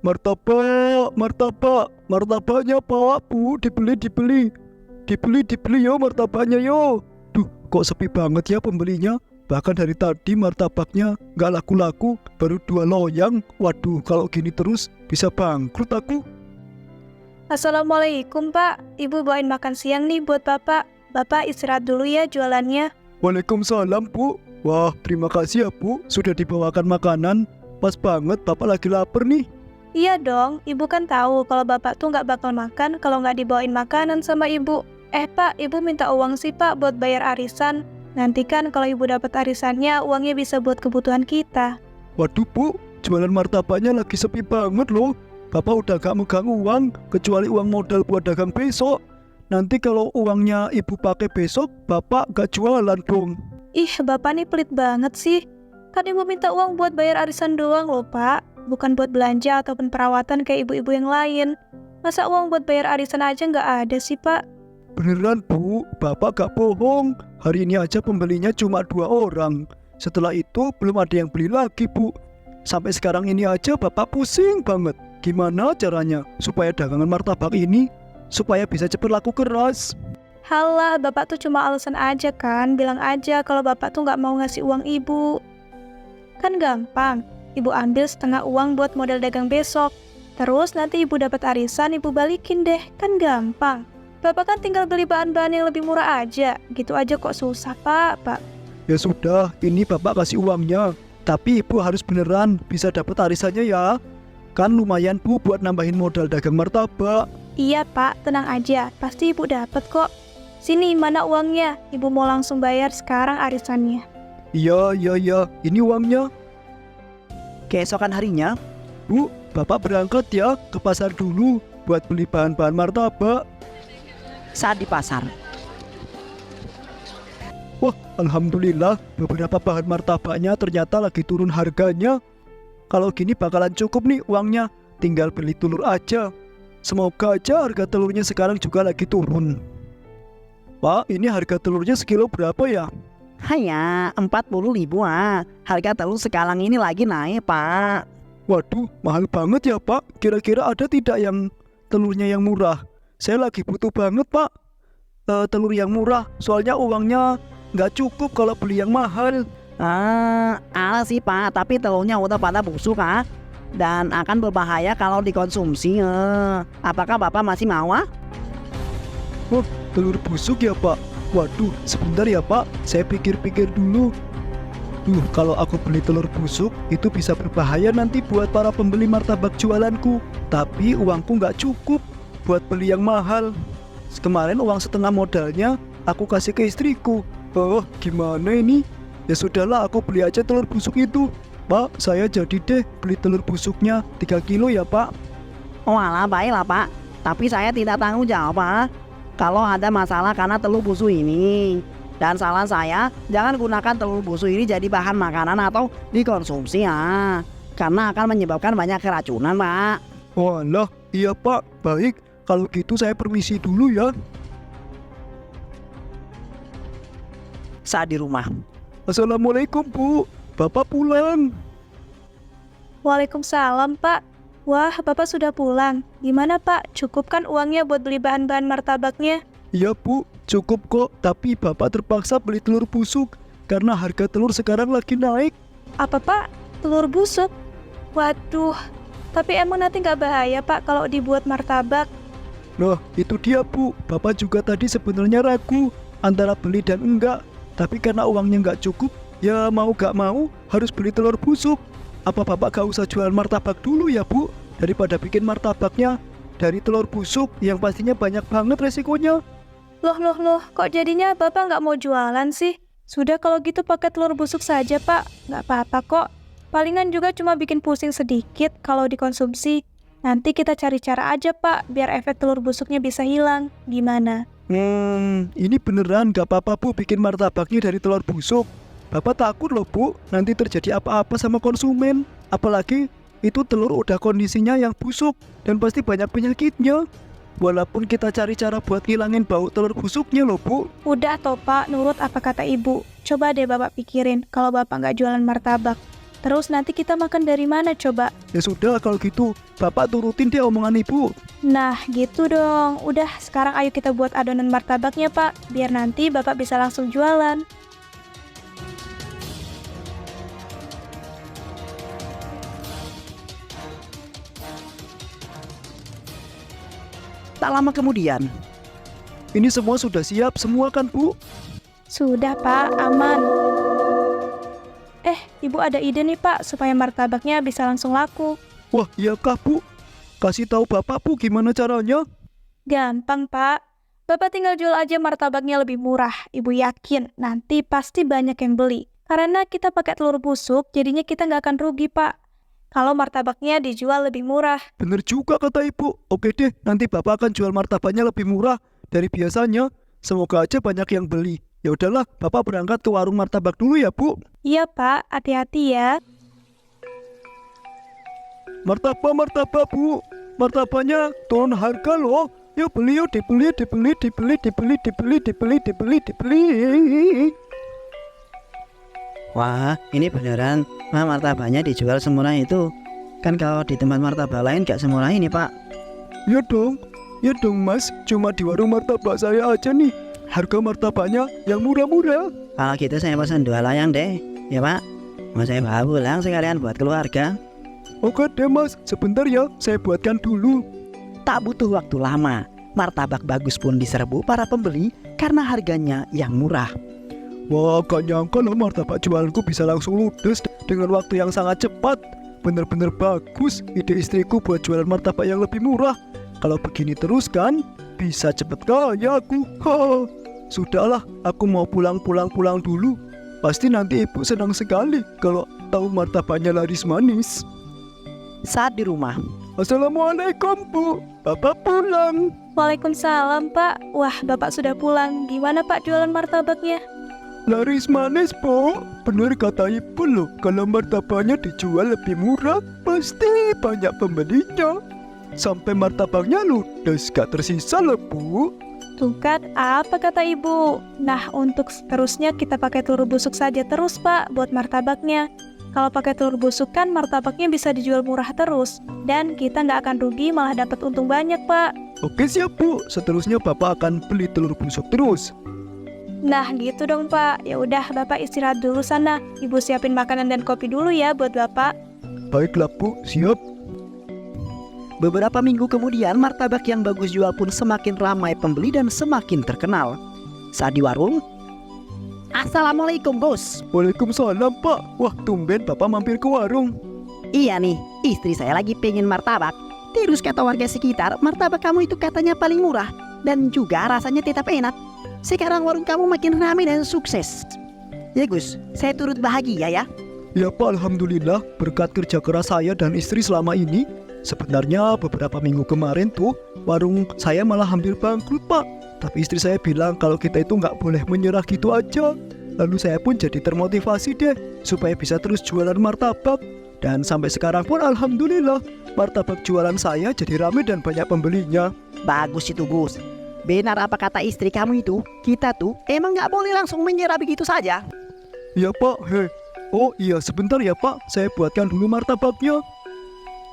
Martabak, martabak, martabaknya Pak, Bu, dibeli yo martabaknya yo. Duh, kok sepi banget ya pembelinya. Bahkan dari tadi martabaknya nggak laku-laku, baru 2 loyang. Waduh, kalau gini terus bisa bangkrut aku. Assalamualaikum Pak, Ibu bawain makan siang nih buat Bapak. Bapak istirahat dulu ya jualannya. Waalaikumsalam, Bu. Wah, terima kasih ya, Bu, sudah dibawakan makanan. Pas banget, Bapak lagi lapar nih. Iya dong, Ibu kan tahu kalau Bapak tuh nggak bakal makan kalau nggak dibawain makanan sama Ibu. Pak, Ibu minta uang sih Pak buat bayar arisan. Nanti kan kalau Ibu dapat arisannya, uangnya bisa buat kebutuhan kita. Waduh, Bu, jualan martabaknya lagi sepi banget loh. Bapak udah gak megang uang, kecuali uang modal buat dagang besok. Nanti kalau uangnya Ibu pakai besok, Bapak gak jualan dong. Ih, Bapak nih pelit banget sih. Kan Ibu minta uang buat bayar arisan doang loh Pak. Bukan buat belanja ataupun perawatan kayak ibu-ibu yang lain. Masa uang buat bayar arisan aja nggak ada sih Pak? Beneran, Bu, Bapak gak bohong. Hari ini aja pembelinya cuma 2 orang. Setelah itu belum ada yang beli lagi, Bu. Sampai sekarang ini aja Bapak pusing banget. Gimana caranya supaya dagangan martabak ini supaya bisa cepet laku keras? Halah, Bapak tuh cuma alasan aja kan. Bilang aja kalau Bapak tuh nggak mau ngasih uang Ibu. Kan gampang. Ibu ambil setengah uang buat modal dagang besok. Terus nanti Ibu dapat arisan, Ibu balikin deh. Kan gampang. Bapak kan tinggal beli bahan-bahan yang lebih murah aja. Gitu aja kok susah, Pak. Ya sudah, ini Bapak kasih uangnya. Tapi Ibu harus beneran bisa dapat arisannya ya. Kan lumayan, Bu, buat nambahin modal dagang martabak. Iya, Pak. Tenang aja. Pasti Ibu dapat kok. Sini, mana uangnya? Ibu mau langsung bayar sekarang arisannya. Iya. Ini uangnya. Keesokan harinya, Bu, Bapak berangkat ya ke pasar dulu buat beli bahan-bahan martabak. saat di pasar, Wah, alhamdulillah beberapa bahan martabaknya ternyata lagi turun harganya. Kalau gini bakalan cukup nih uangnya, tinggal beli telur aja. Semoga aja harga telurnya sekarang juga lagi turun. Pak, ini harga telurnya sekilo berapa ya? hanya 40.000 ah. Harga telur sekarang ini lagi naik, Pak. Waduh, mahal banget ya Pak. Kira-kira ada tidak yang telurnya yang murah? Saya lagi butuh banget Pak, telur yang murah. Soalnya uangnya nggak cukup kalau beli yang mahal. Ada sih Pak, tapi telurnya udah pada busuk dan akan berbahaya kalau dikonsumsi. Apakah Bapak masih mau? Oh, telur busuk ya Pak? Waduh, sebentar ya Pak, saya pikir-pikir dulu. Kalau aku beli telur busuk, itu bisa berbahaya nanti buat para pembeli martabak jualanku. Tapi uangku nggak cukup buat beli yang mahal. Kemarin uang setengah modalnya aku kasih ke istriku. Oh, gimana ini? Ya sudahlah, aku beli aja telur busuk itu. Pak, saya jadi deh beli telur busuknya 3 kilo ya Pak. Oh alah, baiklah Pak. Tapi saya tidak tanggung jawab Pak kalau ada masalah karena telur busuk ini. Dan saran saya, jangan gunakan telur busuk ini jadi bahan makanan atau dikonsumsi karena akan menyebabkan banyak keracunan Pak. Walah, iya Pak, baik. Kalau gitu saya permisi dulu ya. Saat di rumah, Assalamualaikum Bu, Bapak pulang. Waalaikumsalam, Pak. Wah, Bapak sudah pulang. Gimana Pak? Cukup kan uangnya buat beli bahan-bahan martabaknya? Iya Bu, cukup kok. Tapi Bapak terpaksa beli telur busuk karena harga telur sekarang lagi naik. Apa Pak? Telur busuk? Waduh, tapi emang nanti nggak bahaya Pak kalau dibuat martabak? Nah, itu dia Bu. Bapak juga tadi sebenarnya ragu antara beli dan enggak. Tapi karena uangnya nggak cukup, ya mau gak mau harus beli telur busuk. Apa Bapak gak usah jualan martabak dulu ya Bu? Daripada bikin martabaknya dari telur busuk yang pastinya banyak banget resikonya. Loh, kok jadinya Bapak nggak mau jualan sih? Sudah kalau gitu pakai telur busuk saja Pak. Nggak apa-apa kok. Palingan juga cuma bikin pusing sedikit kalau dikonsumsi. Nanti kita cari cara aja Pak, biar efek telur busuknya bisa hilang. Gimana? Ini beneran gak apa-apa Bu bikin martabaknya dari telur busuk. Bapak takut loh Bu, nanti terjadi apa-apa sama konsumen. Apalagi itu telur udah kondisinya yang busuk dan pasti banyak penyakitnya. Walaupun kita cari cara buat ngilangin bau telur busuknya loh Bu. Udah toh Pak, nurut apa kata Ibu. Coba deh Bapak pikirin kalau Bapak nggak jualan martabak. Terus nanti kita makan dari mana coba? Ya sudah kalau gitu, Bapak turutin deh omongan Ibu. Nah, gitu dong. Udah, sekarang ayo kita buat adonan martabaknya, Pak. Biar nanti Bapak bisa langsung jualan. Tak lama kemudian, Ini semua sudah siap semua kan Bu? Sudah, Pak. Aman. Ibu ada ide nih, Pak, supaya martabaknya bisa langsung laku. Wah iyakah Bu? Kasih tahu Bapak Bu gimana caranya? Gampang, Pak. Bapak tinggal jual aja martabaknya lebih murah. Ibu yakin nanti pasti banyak yang beli. Karena kita pakai telur busuk, jadinya kita nggak akan rugi, Pak. Kalau martabaknya dijual lebih murah. Bener juga kata Ibu. Oke deh, nanti Bapak akan jual martabaknya lebih murah dari biasanya. Semoga aja banyak yang beli. Ya udahlah, Bapak berangkat ke warung martabak dulu ya Bu. Iya, Pak. Hati-hati ya. Martabak Bu. Martabaknya turun harga loh. Yuk beli yuk, dibeli. wah ini beneran martabaknya dijual semurah itu. Kan kalau di tempat martabak lain gak semurah ini Pak. Ya dong Mas. Cuma di warung martabak saya aja nih. Harga martabaknya yang murah-murah. Kalau gitu saya pesan 2 layang deh. Ya Pak, mau saya bawa pulang sekalian buat keluarga. Oke deh Mas, sebentar ya, saya buatkan dulu. Tak butuh waktu lama, martabak bagus pun diserbu para pembeli karena harganya yang murah. Wah, gak nyangka loh martabak jualanku bisa langsung ludes dengan waktu yang sangat cepat. Bener-bener bagus ide istriku buat jualan martabak yang lebih murah. Kalau begini terus kan, bisa cepet kaya aku. Sudahlah, aku mau pulang dulu. Pasti nanti ibu senang sekali kalau tahu martabaknya laris manis. Saat di rumah, Assalamualaikum Bu, Bapak pulang. Waalaikumsalam, Pak. Wah, Bapak sudah pulang. Gimana, Pak, jualan martabaknya? Laris manis Bu, bener kata ibu loh. Kalau martabaknya dijual lebih murah, pasti banyak pembelinya. Sampai martabaknya ludes, gak tersisa loh Bu. Tuh kan, apa kata ibu? Nah, untuk seterusnya kita pakai telur busuk saja terus, Pak, buat martabaknya. Kalau pakai telur busuk kan martabaknya bisa dijual murah terus. Dan kita nggak akan rugi, malah dapat untung banyak, Pak. Oke siap Bu, seterusnya Bapak akan beli telur busuk terus. Nah, gitu dong, Pak. Ya udah, Bapak istirahat dulu sana. Ibu siapin makanan dan kopi dulu ya buat Bapak. Baiklah Bu, siap. beberapa minggu kemudian martabak yang bagus jual pun semakin ramai pembeli dan semakin terkenal. Saat di warung, Assalamualaikum Bos. Waalaikumsalam Pak. Wah tumben Bapak mampir ke warung. Iya nih, istri saya lagi pengen martabak. Terus kata warga sekitar, martabak kamu itu katanya paling murah dan juga rasanya tetap enak. Sekarang warung kamu makin ramai dan sukses. Ya Gus, saya turut bahagia ya. Ya Pak, Alhamdulillah berkat kerja keras saya dan istri selama ini. Sebenarnya beberapa minggu kemarin tuh warung saya malah hampir bangkrut Pak. Tapi istri saya bilang kalau kita itu nggak boleh menyerah gitu aja. Lalu saya pun jadi termotivasi deh supaya bisa terus jualan martabak. Dan sampai sekarang pun Alhamdulillah martabak jualan saya jadi ramai dan banyak pembelinya. Bagus itu Gus. Benar apa kata istri kamu itu, kita tuh emang nggak boleh langsung menyerah begitu saja. Ya Pak, oh iya sebentar ya Pak, saya buatkan dulu martabaknya.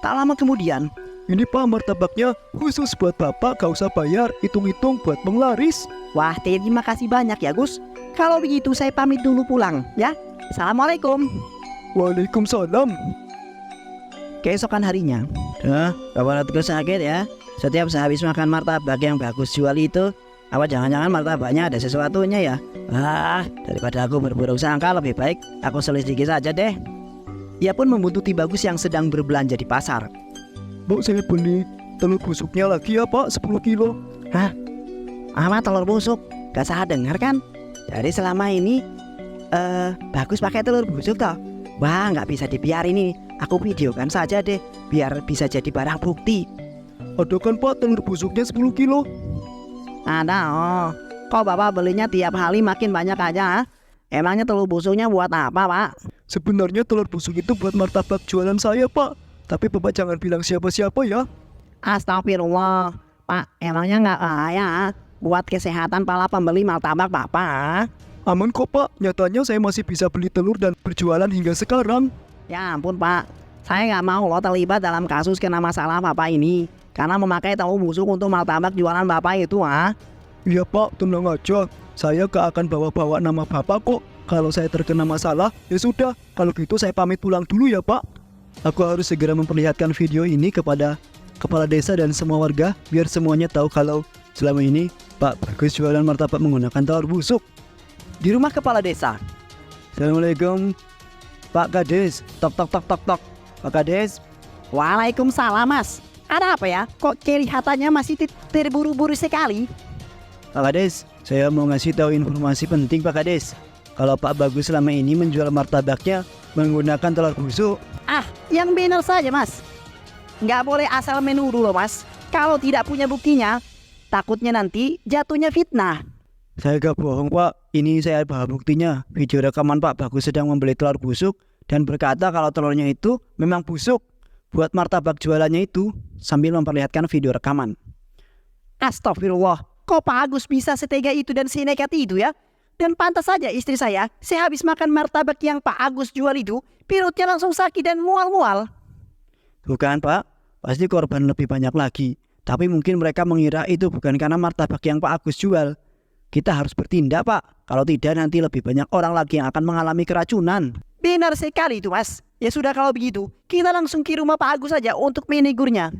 Tak lama kemudian, Ini Pak martabaknya khusus buat Bapak, gak usah bayar, hitung-hitung buat penglaris. wah terima kasih banyak ya Gus. Kalau begitu saya pamit dulu pulang ya. Assalamualaikum. Waalaikumsalam. Keesokan harinya, Bapak terus sakit ya. Setiap sehabis makan martabak yang bagus jual itu, apa jangan-jangan martabaknya ada sesuatunya ya? Daripada aku berburuk sangka, lebih baik aku selidiki saja deh. Ia pun membuntuti Bagus yang sedang berbelanja di pasar. Bu, saya beli telur busuknya lagi ya Pak, 10 kilo. Apa telur busuk? Gak salah dengar kan? Jadi selama ini Bagus pakai telur busuk toh? Wah gak bisa dibiarin ini. Aku videokan saja deh, biar bisa jadi barang bukti. Ada kan Pak telur busuknya 10 kilo. Ada kok Bapak belinya tiap hari makin banyak aja? Emangnya telur busuknya buat apa Pak? Sebenarnya telur busuk itu buat martabak jualan saya Pak. Tapi Bapak jangan bilang siapa-siapa ya. Astagfirullah Pak, emangnya gak bahaya buat kesehatan para pembeli martabak Bapak? Aman kok Pak, nyatanya saya masih bisa beli telur dan berjualan hingga sekarang. Ya ampun Pak, saya nggak mau loh terlibat dalam kasus kena masalah Bapak ini. Karena memakai telur busuk untuk martabak jualan Bapak itu Iya Pak, tenang aja. Saya gak akan bawa-bawa nama Bapak kok. Kalau saya terkena masalah, ya sudah. Kalau gitu saya pamit pulang dulu ya Pak. Aku harus segera memperlihatkan video ini kepada kepala desa dan semua warga, biar semuanya tahu kalau selama ini Pak Bagus jualan martabak menggunakan telur busuk. Di rumah kepala desa. Assalamualaikum Pak Kades. Tok tok tok tok tok. Pak Kades. Waalaikumsalam Mas. Ada apa ya? Kok kelihatannya masih terburu-buru sekali? Pak Kades, saya mau ngasih tahu informasi penting Pak Kades. Kalau Pak Bagus selama ini menjual martabaknya menggunakan telur busuk. Yang benar saja Mas. Nggak boleh asal menuduh loh Mas. Kalau tidak punya buktinya, takutnya nanti jatuhnya fitnah. Saya gak bohong Pak, ini saya bawa buktinya. Video rekaman Pak Bagus sedang membeli telur busuk dan berkata kalau telurnya itu memang busuk. Buat martabak jualannya itu sambil memperlihatkan video rekaman. Astagfirullah, kok Pak Agus bisa setega itu dan senekat itu ya? Dan pantas saja istri saya habis makan martabak yang Pak Agus jual itu, perutnya langsung sakit dan mual-mual. Bukan Pak, pasti korban lebih banyak lagi. Tapi mungkin mereka mengira itu bukan karena martabak yang Pak Agus jual. Kita harus bertindak Pak, kalau tidak nanti lebih banyak orang lagi yang akan mengalami keracunan. Benar sekali itu Mas. Ya sudah kalau begitu, kita langsung ke rumah Pak Agus saja untuk menegurnya.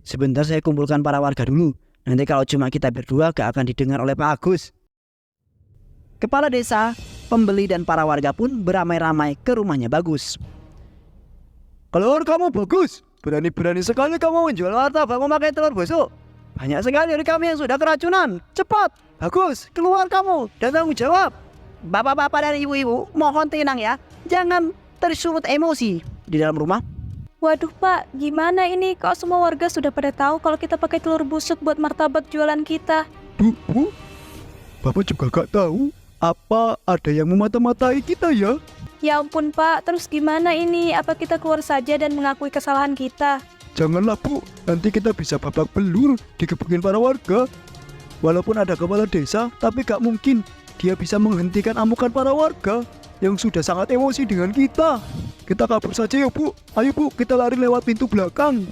Sebentar saya kumpulkan para warga dulu. Nanti kalau cuma kita berdua gak akan didengar oleh Pak Agus. Kepala desa, pembeli dan para warga pun beramai-ramai ke rumahnya Bagus. Keluar kamu Bagus, berani-berani sekali kamu menjual martabak memakai telur busuk. Banyak sekali dari kami yang sudah keracunan. Cepat, Bagus, keluar kamu dan tanggung jawab. Bapak-bapak dan ibu-ibu, mohon tenang ya. Jangan tersulut emosi di dalam rumah. Waduh Pak, gimana ini? Kok semua warga sudah pada tahu kalau kita pakai telur busuk buat martabak jualan kita? Bu, Bapak juga gak tahu. Apa ada yang memata-matai kita ya? Ya ampun Pak, terus gimana ini? Apa kita keluar saja dan mengakui kesalahan kita? Janganlah Bu, nanti kita bisa babak belur dikebukin para warga. Walaupun ada kepala desa, tapi gak mungkin dia bisa menghentikan amukan para warga yang sudah sangat emosi dengan kita. Kita kabur saja ya Bu. Ayo Bu, kita lari lewat pintu belakang.